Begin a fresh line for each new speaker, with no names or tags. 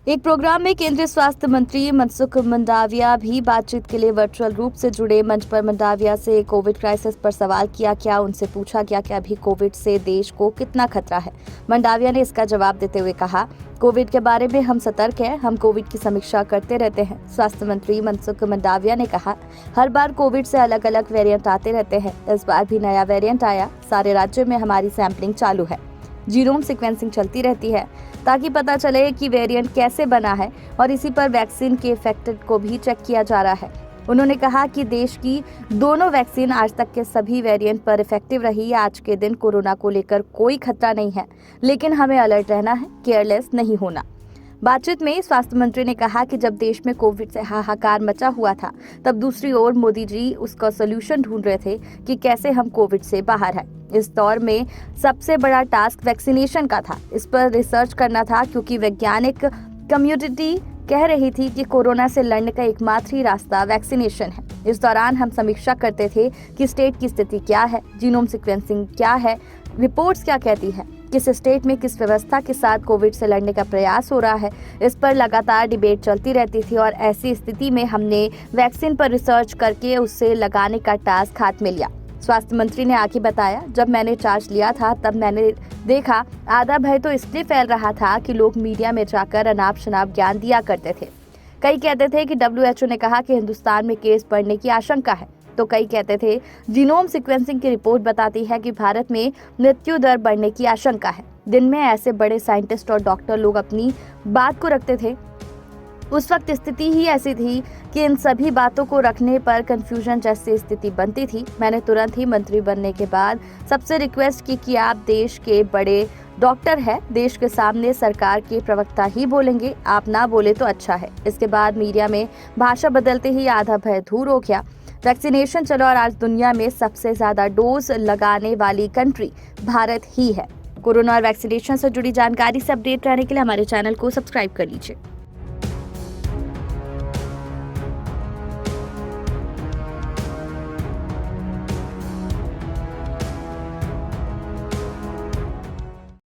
एक प्रोग्राम में केंद्रीय स्वास्थ्य मंत्री मनसुख मंडाविया भी बातचीत के लिए वर्चुअल रूप से जुड़े। मंच पर मंडाविया से कोविड क्राइसिस पर सवाल किया गया। उनसे पूछा गया कि अभी कोविड से देश को कितना खतरा है। मंडाविया ने इसका जवाब देते हुए कहा, कोविड के बारे में हम सतर्क हैं, हम कोविड की समीक्षा करते रहते हैं। स्वास्थ्य मंत्री मनसुख मंडाविया ने कहा, हर बार कोविड से अलग अलग वेरिएंट आते रहते हैं। इस बार भी नया वेरिएंट आया। सारे राज्यों में हमारी सैंपलिंग चालू है, जीनोम सीक्वेंसिंग चलती रहती है ताकि पता चले कि वेरिएंट कैसे बना है और इसी पर वैक्सीन के इफेक्ट को भी चेक किया जा रहा है। उन्होंने कहा कि देश की दोनों वैक्सीन आज तक के सभी वेरिएंट पर इफेक्टिव रही है। आज के दिन कोरोना को लेकर कोई खतरा नहीं है, लेकिन हमें अलर्ट रहना है, केयरलेस नहीं होना। बातचीत में स्वास्थ्य मंत्री ने कहा कि जब देश में कोविड से हाहाकार मचा हुआ था, तब दूसरी ओर मोदी जी उसका सोल्यूशन ढूंढ रहे थे कि कैसे हम कोविड से बाहर हैं। इस दौर में सबसे बड़ा टास्क वैक्सीनेशन का था। इस पर रिसर्च करना था क्योंकि वैज्ञानिक कम्युनिटी कह रही थी कि कोरोना से लड़ने का एकमात्र ही रास्ता वैक्सीनेशन है। इस दौरान हम समीक्षा करते थे कि स्टेट की स्थिति क्या है, जीनोम सीक्वेंसिंग क्या है, रिपोर्ट्स क्या कहती है, किस स्टेट में किस व्यवस्था के साथ कोविड से लड़ने का प्रयास हो रहा है। इस पर लगातार डिबेट चलती रहती थी और ऐसी स्थिति में हमने वैक्सीन पर रिसर्च करके उससे लगाने का टास्क हाथ में लिया। स्वास्थ्य मंत्री ने आगे बताया, जब मैंने चार्ज लिया था तब मैंने देखा आधा भय तो इसलिए फैल रहा था कि लोग मीडिया में जाकर अनाप शनाप ज्ञान दिया करते थे। कई कहते थे कि WHO ने कहा कि हिंदुस्तान में केस बढ़ने की आशंका है, तो कई कहते थे जीनोम सीक्वेंसिंग की रिपोर्ट बताती है कि भारत में मृत्यु दर बढ़ने की आशंका है। दिन में ऐसे बड़े साइंटिस्ट और डॉक्टर लोग अपनी बात को रखते थे। उस वक्त स्थिति ही ऐसी थी कि इन सभी बातों को रखने पर कंफ्यूजन जैसी स्थिति बनती थी। मैंने तुरंत ही मंत्री बनने के बाद सबसे रिक्वेस्ट की कि आप देश के बड़े डॉक्टर हैं, देश के सामने सरकार के प्रवक्ता ही बोलेंगे, आप ना बोले तो अच्छा है। इसके बाद मीडिया में भाषा बदलते ही आधा भय दूर हो गया। वैक्सीनेशन चलो और आज दुनिया में सबसे ज्यादा डोज लगाने वाली कंट्री भारत ही है। कोरोना और वैक्सीनेशन से जुड़ी जानकारी से अपडेट रहने के लिए हमारे चैनल को सब्सक्राइब कर लीजिए।